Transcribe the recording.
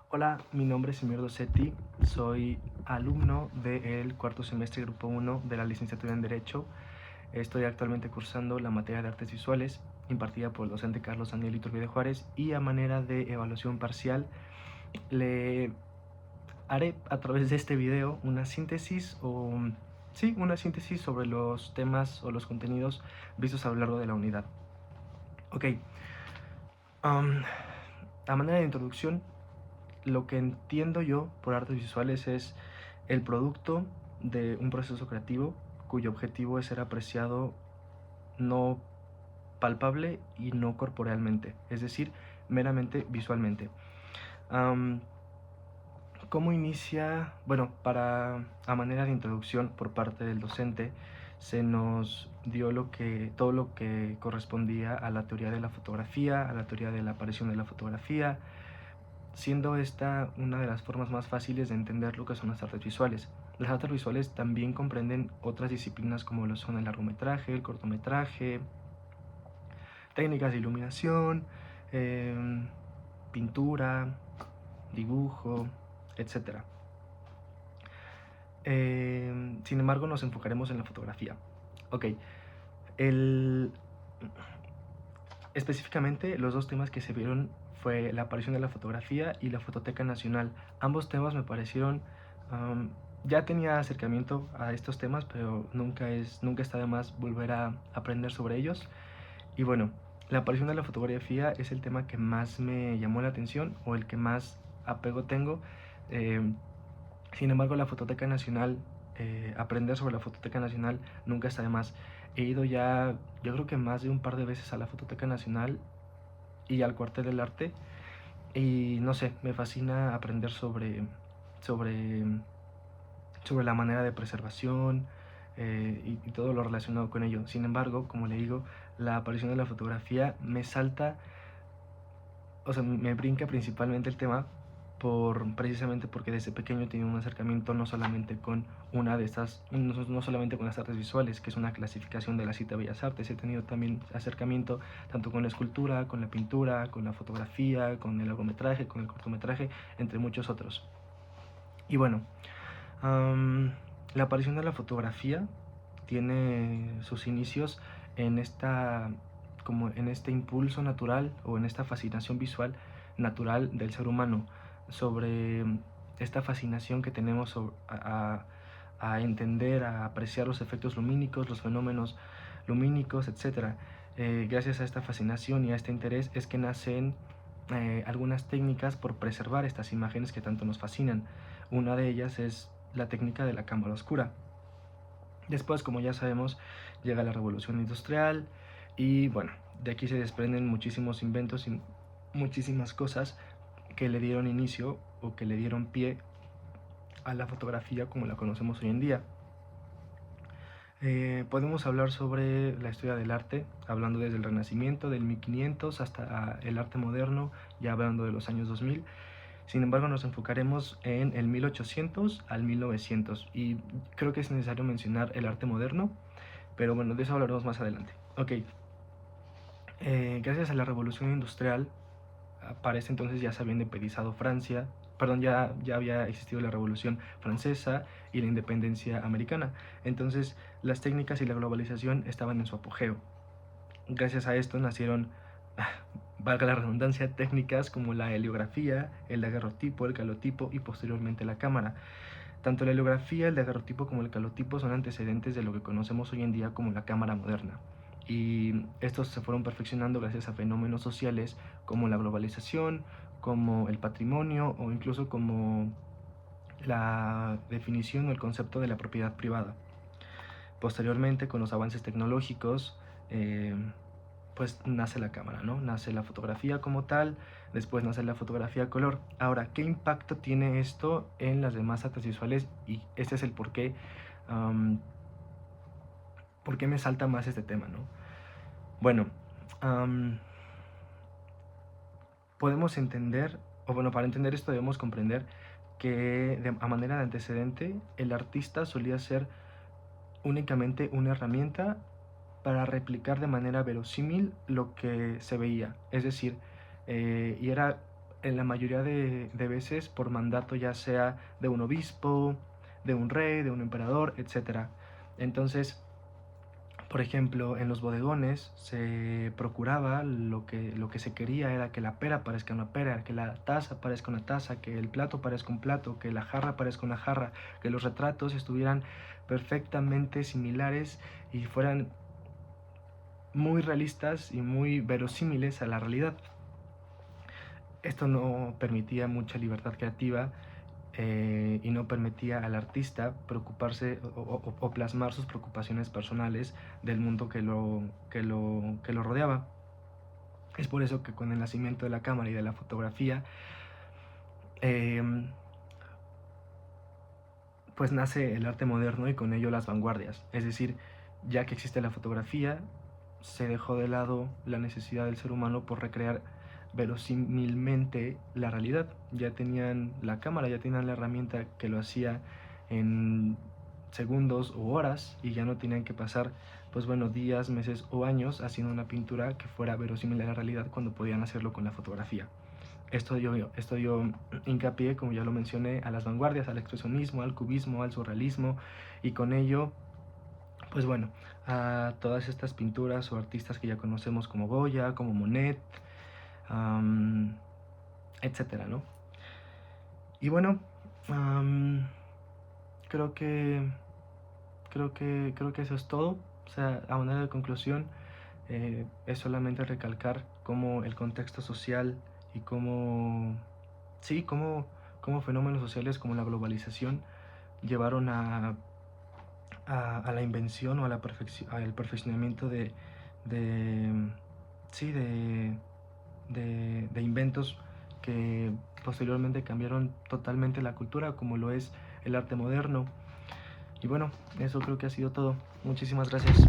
Hola, mi nombre es Emir Dossetti, soy alumno del cuarto semestre Grupo 1 de la licenciatura en Derecho. Estoy actualmente cursando la materia de Artes Visuales, impartida por el docente Carlos Daniel Iturbide Juárez, y a manera de evaluación parcial le haré a través de este video una síntesis sobre los temas o los contenidos vistos a lo largo de la unidad. Ok, a manera de introducción, lo que entiendo yo por artes visuales es el producto de un proceso creativo cuyo objetivo es ser apreciado no palpable y no corporealmente, es decir, meramente visualmente. ¿Cómo inicia? Bueno, a manera de introducción por parte del docente, se nos dio todo lo que correspondía a la teoría de la fotografía, a la teoría de la aparición de la fotografía, siendo esta una de las formas más fáciles de entender lo que son las artes visuales. Las artes visuales también comprenden otras disciplinas como lo son el largometraje, el cortometraje, técnicas de iluminación, pintura, dibujo, etc. Sin embargo, nos enfocaremos en la fotografía. Ok, el... específicamente los dos temas que se vieron fue la aparición de la fotografía y la Fototeca Nacional. Ambos temas me parecieron... ya tenía acercamiento a estos temas, pero nunca está de más volver a aprender sobre ellos. Y bueno, la aparición de la fotografía es el tema que más me llamó la atención o el que más apego tengo. Sin embargo, la Fototeca Nacional, aprender sobre la Fototeca Nacional nunca está de más. He ido ya, yo creo que más de un par de veces a la Fototeca Nacional y al Cuartel del Arte. Y no sé, me fascina aprender sobre, sobre la manera de preservación y todo lo relacionado con ello. Sin embargo, como le digo, la aparición de la fotografía me salta, o sea, me brinca principalmente el tema precisamente porque desde pequeño tenía un acercamiento no solamente con no solamente con las artes visuales, que es una clasificación de la cita Bellas Artes. He tenido también acercamiento tanto con la escultura, con la pintura, con la fotografía, con el largometraje, con el cortometraje, entre muchos otros. Y bueno, la aparición de la fotografía tiene sus inicios en como en este impulso natural o en esta fascinación visual natural del ser humano sobre esta fascinación que tenemos a entender, a apreciar los efectos lumínicos, los fenómenos lumínicos, etc. Gracias a esta fascinación y a este interés es que nacen algunas técnicas por preservar estas imágenes que tanto nos fascinan. Una de ellas es la técnica de la cámara oscura. Después, como ya sabemos, llega la revolución industrial y bueno, de aquí se desprenden muchísimos inventos y muchísimas cosas que le dieron inicio o que le dieron pie a la fotografía como la conocemos hoy en día. Podemos hablar sobre la historia del arte, hablando desde el Renacimiento, del 1500 hasta el arte moderno, ya hablando de los años 2000. Sin embargo, nos enfocaremos en el 1800 al 1900 y creo que es necesario mencionar el arte moderno, pero bueno, de eso hablaremos más adelante. Ok, gracias a la revolución industrial, para ese entonces ya se había independizado Francia, perdón, ya había existido la revolución francesa y la independencia americana. Entonces las técnicas y la globalización estaban en su apogeo. Gracias a esto nacieron, valga la redundancia, técnicas como la heliografía, el daguerrotipo, el calotipo y posteriormente la cámara. Tanto la heliografía, el daguerrotipo como el calotipo son antecedentes de lo que conocemos hoy en día como la cámara moderna. Y estos se fueron perfeccionando gracias a fenómenos sociales como la globalización, como el patrimonio o incluso como la definición o el concepto de la propiedad privada. Posteriormente, con los avances tecnológicos, pues nace la cámara, ¿no? Nace la fotografía como tal, después nace la fotografía a color. Ahora, ¿qué impacto tiene esto en las demás artes visuales? Y este es el por qué me salta más este tema, ¿no? Bueno, podemos entender, o bueno, para entender esto debemos comprender que a manera de antecedente, el artista solía ser únicamente una herramienta para replicar de manera verosímil lo que se veía. Es decir, y era en la mayoría de veces por mandato, ya sea de un obispo, de un rey, de un emperador, etc. Entonces, por ejemplo, en los bodegones se procuraba, lo que se quería era que la pera parezca una pera, que la taza parezca una taza, que el plato parezca un plato, que la jarra parezca una jarra, que los retratos estuvieran perfectamente similares y fueran muy realistas y muy verosímiles a la realidad. Esto no permitía mucha libertad creativa, y no permitía al artista preocuparse o plasmar sus preocupaciones personales del mundo que lo rodeaba. Es por eso que con el nacimiento de la cámara y de la fotografía, eh, pues nace el arte moderno y con ello las vanguardias. Es decir, ya que existe la fotografía, se dejó de lado la necesidad del ser humano por recrear verosímilmente la realidad. Ya tenían la cámara, ya tenían la herramienta que lo hacía en segundos o horas y ya no tenían que pasar, pues bueno, días, meses o años haciendo una pintura que fuera verosímil a la realidad cuando podían hacerlo con la fotografía. Esto dio hincapié, como ya lo mencioné, a las vanguardias, al expresionismo, al cubismo, al surrealismo, y con ello, pues bueno, a todas estas pinturas o artistas que ya conocemos como Goya, como Monet, etcétera, ¿no? Y bueno, creo que creo que eso es todo. O sea, a manera de conclusión, es solamente recalcar cómo el contexto social y cómo, sí, cómo fenómenos sociales como la globalización llevaron a la invención o a al perfeccionamiento de, sí, de inventos que posteriormente cambiaron totalmente la cultura, como lo es el arte moderno. Y bueno, eso creo que ha sido todo. Muchísimas gracias.